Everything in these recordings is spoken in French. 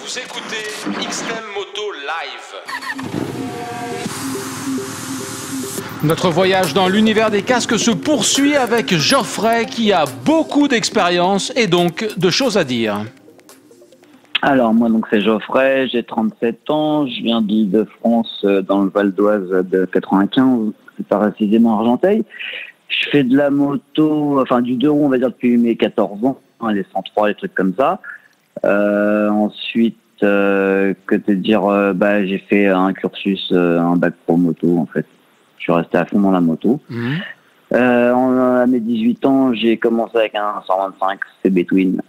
Vous écoutez XM Moto Live. Notre voyage dans l'univers des casques se poursuit avec Geoffrey qui a beaucoup d'expérience et donc de choses à dire. Alors moi donc c'est Geoffrey, j'ai 37 ans, je viens d'Île-de-France dans le Val d'Oise de 95, plus précisément à Argenteuil. Je fais de la moto, enfin du deux roues on va dire depuis mes 14 ans, hein, les 103, les trucs comme ça. Ensuite, que te dire, j'ai fait un cursus, un bac pro moto en fait. Je suis resté à fond dans la moto. À mes 18 ans, j'ai commencé avec un 125 CB Twin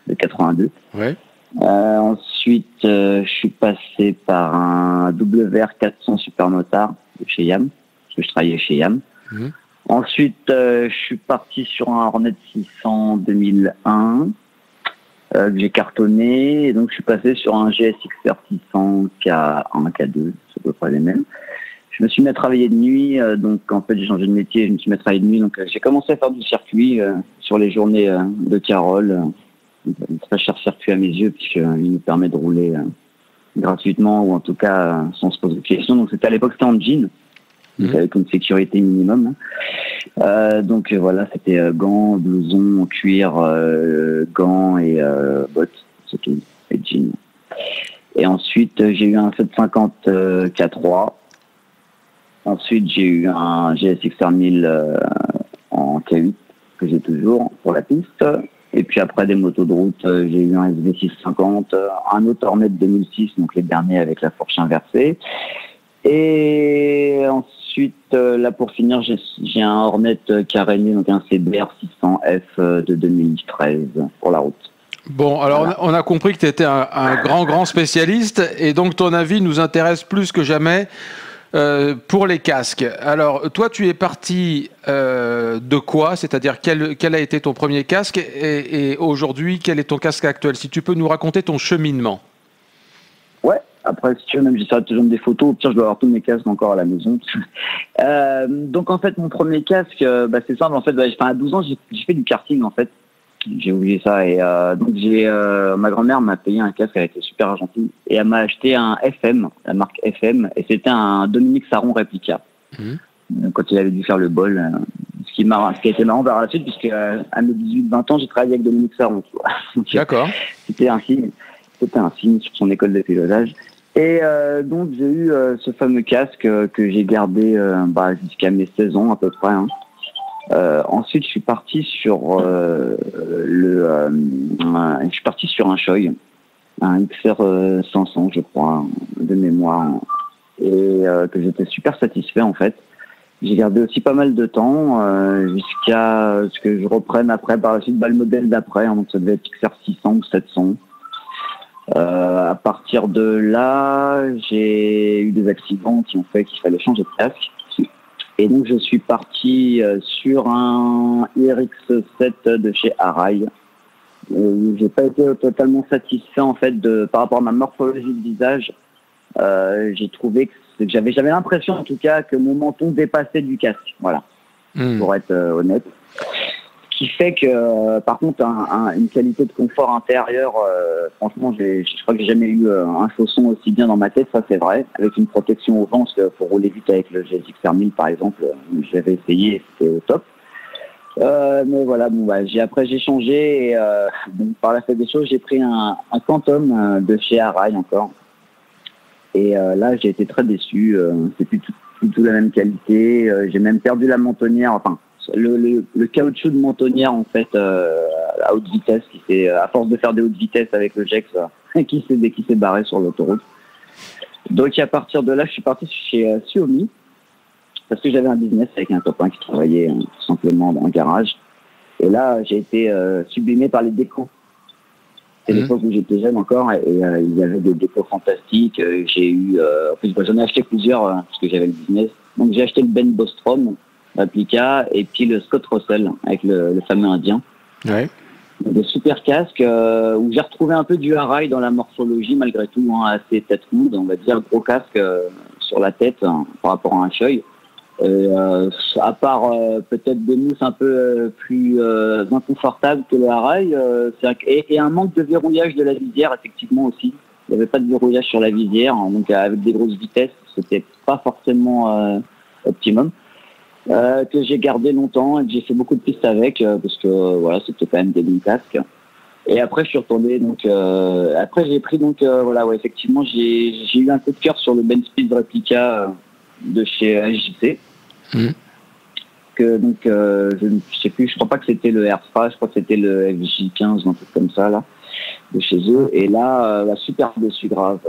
de 82. Ouais. Ensuite, je suis passé par un WR 400 Supermotard de chez Yam, parce que je travaillais chez Yam. Ensuite, je suis parti sur un Hornet 600 2001 que j'ai cartonné, et donc je suis passé sur un GSXR 600 K1, K2, c'est à peu près les mêmes. Je me suis mis à travailler de nuit, donc en fait j'ai changé de métier, je me suis mis à travailler de nuit, donc j'ai commencé à faire du circuit sur les journées de Carole, un très cher circuit à mes yeux, puisqu'il nous permet de rouler gratuitement, ou en tout cas sans se poser de questions. Donc c'était à l'époque, c'était en jean, donc avec une sécurité minimum. Donc voilà, c'était gants, blousons, cuir, gants et bottes, c'est tout, et jean. Et ensuite j'ai eu un 750 K3. Ensuite, j'ai eu un GSXR 1000 en K8 que j'ai toujours pour la piste. Et puis après des motos de route, j'ai eu un SV650, un autre Hornet 2006, donc les derniers avec la fourche inversée. Et ensuite, là pour finir, j'ai un Hornet caréné, donc un CBR 600F de 2013 pour la route. Bon, alors voilà. On a compris que tu étais un grand spécialiste et donc ton avis nous intéresse plus que jamais. Pour les casques, alors toi tu es parti de quoi? C'est-à-dire quel a été ton premier casque et aujourd'hui quel est ton casque actuel? Si tu peux nous raconter ton cheminement. Ouais, après si tu veux, même j'essaierai de te donner des photos, au pire je dois avoir tous mes casques encore à la maison. Donc en fait mon premier casque, c'est simple, en fait à 12 ans j'ai fait du karting en fait. J'ai oublié ça et donc ma grand-mère m'a payé un casque, elle était super gentille et elle m'a acheté un FM, la marque FM, et c'était un Dominique Saron réplica. Quand il avait dû faire le bol, ce qui a été marrant par la suite puisque à mes 18-20 ans j'ai travaillé avec Dominique Saron, tu vois. D'accord. C'était un signe sur son école de pilotage. Et donc j'ai eu ce fameux casque que j'ai gardé jusqu'à mes 16 ans à peu près. Hein. Ensuite, je suis parti sur un Shoei, un XR 500, je crois, de mémoire, et que j'étais super satisfait en fait. J'ai gardé aussi pas mal de temps jusqu'à ce que je reprenne après par la suite le modèle d'après, hein, donc ça devait être XR 600 ou 700. À partir de là, j'ai eu des accidents qui ont fait qu'il fallait changer de casque. Et donc, je suis parti sur un IRX7 de chez Arai. J'ai pas été totalement satisfait, en fait, par rapport à ma morphologie de visage. J'ai trouvé que j'avais l'impression, en tout cas, que mon menton dépassait du casque. Voilà. Pour être honnête. Ce qui fait que, par contre, une qualité de confort intérieur, franchement, je crois que j'ai jamais eu un chausson aussi bien dans ma tête, ça c'est vrai, avec une protection au vent, parce que pour rouler vite avec le GSXR 1000 par exemple, j'avais essayé et c'était au top. Mais voilà, après j'ai changé et par la suite des choses, j'ai pris un Quantum de chez Arai encore. Et là, j'ai été très déçu, c'est plus du tout la même qualité, j'ai même perdu la mentonnière, enfin, le caoutchouc de mentonnière en fait à haute vitesse à force de faire des hautes vitesses avec le Jex qui s'est barré sur l'autoroute. Donc à partir de là je suis parti chez Xiaomi parce que j'avais un business avec un copain qui travaillait tout simplement dans un garage et là j'ai été sublimé par les décos. C'est l'époque où j'étais jeune encore et il y avait des décos fantastiques. J'ai eu en plus j'en ai acheté plusieurs parce que j'avais le business. Donc j'ai acheté le Ben Bostrom réplica et puis le Scott Russell avec le fameux indien. Ouais. Des super casques où j'ai retrouvé un peu du Arai dans la morphologie malgré tout, hein, assez tête rouge, on va dire, gros casque sur la tête par rapport à un Shoei. À part peut-être des mousses un peu plus inconfortables que le Arai et un manque de verrouillage de la visière effectivement aussi. il n'y avait pas de verrouillage sur la visière, hein, donc avec des grosses vitesses, c'était pas forcément optimum. Que j'ai gardé longtemps et que j'ai fait beaucoup de pistes avec, parce que voilà, c'était quand même des bons casques. Et après, je suis retourné, donc après j'ai pris voilà, ouais, effectivement, j'ai eu un coup de cœur sur le Benspeed Replica de chez AJC. Que donc je ne sais plus, je crois pas que c'était le Airfra, je crois que c'était le FJ15, un truc comme ça là, de chez eux. Et là, super déçu grave,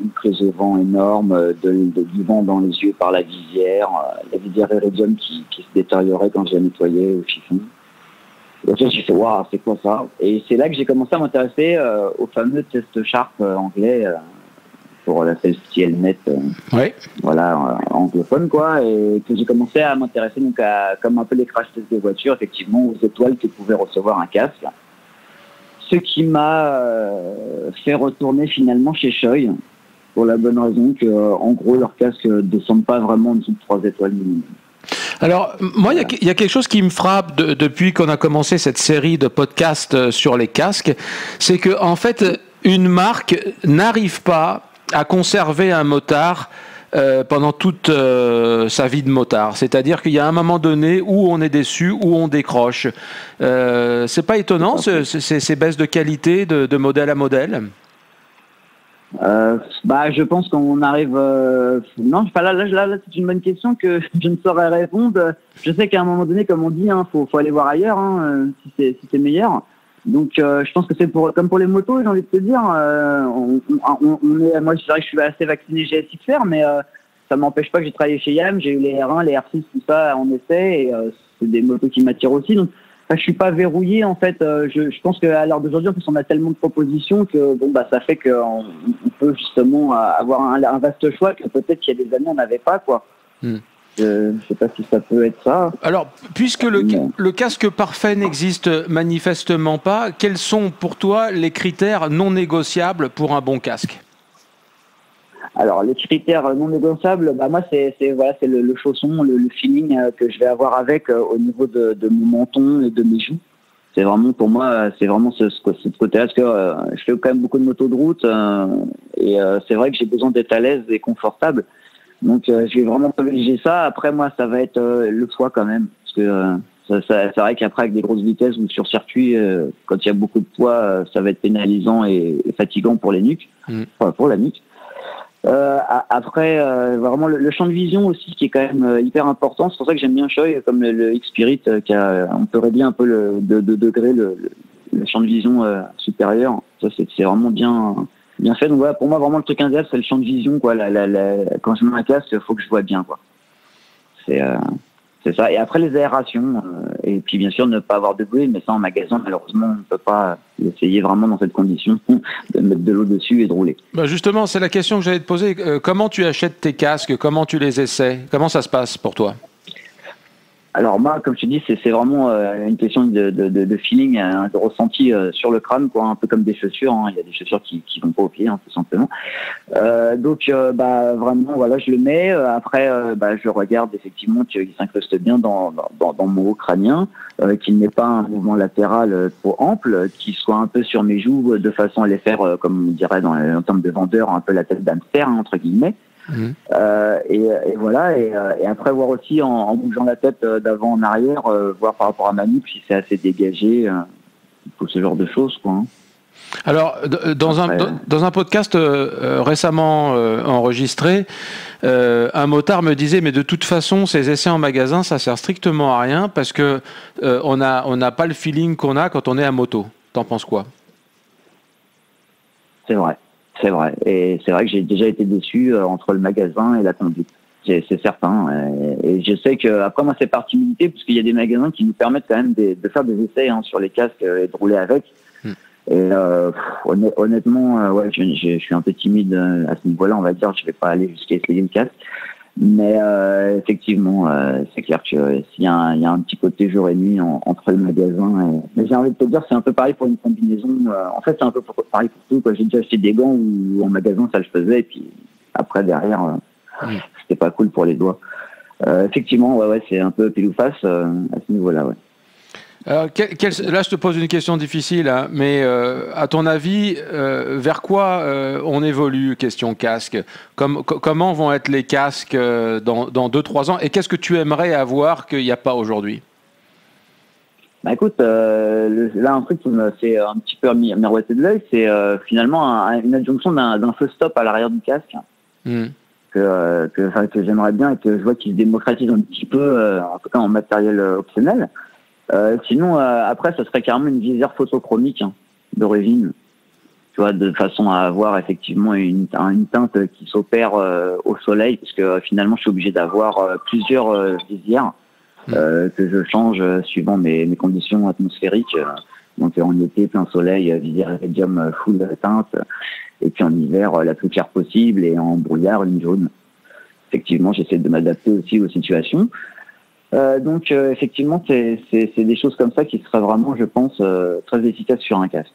une prise de vent énorme, du vent dans les yeux par la visière Iridium qui se détériorait quand j'ai nettoyé au chiffon. Et là, j'ai fait waouh, c'est quoi ça? Et c'est là que j'ai commencé à m'intéresser au fameux test Sharp anglais pour la Helmet, voilà, anglophone quoi, et que j'ai commencé à m'intéresser donc comme un peu les crash tests des voitures, effectivement, aux étoiles que pouvait recevoir un casque. Ce qui m'a fait retourner finalement chez Shoei, pour la bonne raison que, en gros, leurs casques ne descendent pas vraiment en dessous de 3 étoiles minimum. Alors, moi, il y a quelque chose qui me frappe depuis qu'on a commencé cette série de podcasts sur les casques, c'est que en fait, une marque n'arrive pas à conserver un motard pendant toute sa vie de motard. C'est-à-dire qu'il y a un moment donné où on est déçu, où on décroche. C'est pas étonnant ces baisses de qualité de modèle à modèle? Je pense qu'on arrive. Non, là, c'est une bonne question que je ne saurais répondre. Je sais qu'à un moment donné, comme on dit, faut aller voir ailleurs si c'est meilleur. Donc, je pense que c'est comme pour les motos, j'ai envie de te dire. Moi, c'est vrai que je suis assez vacciné GSXR, mais ça m'empêche pas que j'ai travaillé chez Yam, j'ai eu les R1, les R6, tout ça en essai, et c'est des motos qui m'attirent aussi. Donc, je suis pas verrouillé en fait. Je pense qu'à l'heure d'aujourd'hui, en plus, on a tellement de propositions que ça fait qu'on peut justement avoir un vaste choix que peut-être qu'il y a des années on n'avait pas quoi. Je ne sais pas si ça peut être ça. Alors, puisque le casque parfait n'existe manifestement pas, quels sont pour toi les critères non négociables pour un bon casque? Alors, les critères non négociables, moi, c'est le chausson, le feeling que je vais avoir avec au niveau de mon menton et de mes joues. C'est vraiment, pour moi, c'est vraiment ce côté-là, parce que je fais quand même beaucoup de motos de route et c'est vrai que j'ai besoin d'être à l'aise et confortable. Donc, je vais vraiment privilégier ça. Après, moi, ça va être le poids quand même, parce que c'est vrai qu'après, avec des grosses vitesses ou sur circuit, quand il y a beaucoup de poids, ça va être pénalisant et fatigant pour les nuques, enfin, pour la nuque. Après, vraiment le champ de vision aussi qui est quand même hyper important. C'est pour ça que j'aime bien Shoei, comme le X-Spirit, on peut régler un peu de degré le champ de vision supérieur. Ça, c'est vraiment bien fait. Donc voilà, pour moi, vraiment, le truc indéniable, c'est le champ de vision, quoi. Quand je mets un casque, il faut que je vois bien, quoi. C'est ça. Et après, les aérations. Et puis, bien sûr, ne pas avoir de bruit. Mais ça, en magasin, malheureusement, on ne peut pas essayer vraiment dans cette condition de mettre de l'eau dessus et de rouler. Justement, c'est la question que j'allais te poser. Comment tu achètes tes casques? Comment tu les essaies? Comment ça se passe pour toi? Alors moi, comme je te dis, c'est vraiment une question de feeling, de ressenti sur le crâne, quoi, un peu comme des chaussures. Il y a des chaussures qui vont pas aux pieds, tout simplement. Donc, vraiment, voilà, je le mets. Après, je regarde effectivement qu'il s'incruste bien dans mon haut crânien, qu'il n'ait pas un mouvement latéral trop ample, qu'il soit un peu sur mes joues, de façon à les faire, comme on dirait en termes de vendeur, un peu la tête d'hamster, entre guillemets. Et voilà, et après voir aussi en bougeant la tête d'avant en arrière, voir par rapport à ma nuque si c'est assez dégagé, tout ce genre de choses, quoi. Alors, dans un podcast récemment enregistré, un motard me disait, mais de toute façon, ces essais en magasin, ça sert strictement à rien parce que on n'a pas le feeling qu'on a quand on est à moto. T'en penses quoi? C'est vrai. C'est vrai. Et c'est vrai que j'ai déjà été déçu entre le magasin et la conduite. C'est certain. Et je sais que, après, moi, c'est par timidité, parce qu'il y a des magasins qui nous permettent quand même de faire des essais sur les casques et de rouler avec. Et honnêtement, ouais, je suis un peu timide à ce niveau-là, on va dire. Je vais pas aller jusqu'à essayer le casque. Mais effectivement, c'est clair que s'il y a un petit côté jour et nuit entre le magasin mais j'ai envie de te dire, c'est un peu pareil pour une combinaison. En fait, c'est un peu pareil pour tout, quoi. J'ai déjà acheté des gants où en magasin ça le faisait, et puis après derrière, c'était pas cool pour les doigts. Effectivement, ouais, c'est un peu pile ou face à ce niveau-là, ouais. Là, je te pose une question difficile, hein, mais à ton avis, vers quoi on évolue, question casque? Comment vont être les casques dans 2-3 ans? Et qu'est-ce que tu aimerais avoir qu'il n'y a pas aujourd'hui? Bah écoute, là un truc qui me fait un petit peu miroiter de l'œil, c'est finalement une adjonction d'un feu stop à l'arrière du casque que j'aimerais bien et que je vois qu'il se démocratise un petit peu, en tout cas en matériel optionnel. Sinon, après, ça serait carrément une visière photochromique d'origine, tu vois, de façon à avoir effectivement une teinte qui s'opère au soleil, parce que finalement, je suis obligé d'avoir plusieurs visières que je change suivant mes conditions atmosphériques. Donc en été, plein soleil, visière iridium full teinte, et puis en hiver, la plus claire possible, et en brouillard, une jaune. Effectivement, j'essaie de m'adapter aussi aux situations. Donc effectivement, c'est des choses comme ça qui seraient vraiment, je pense, très efficaces sur un casque.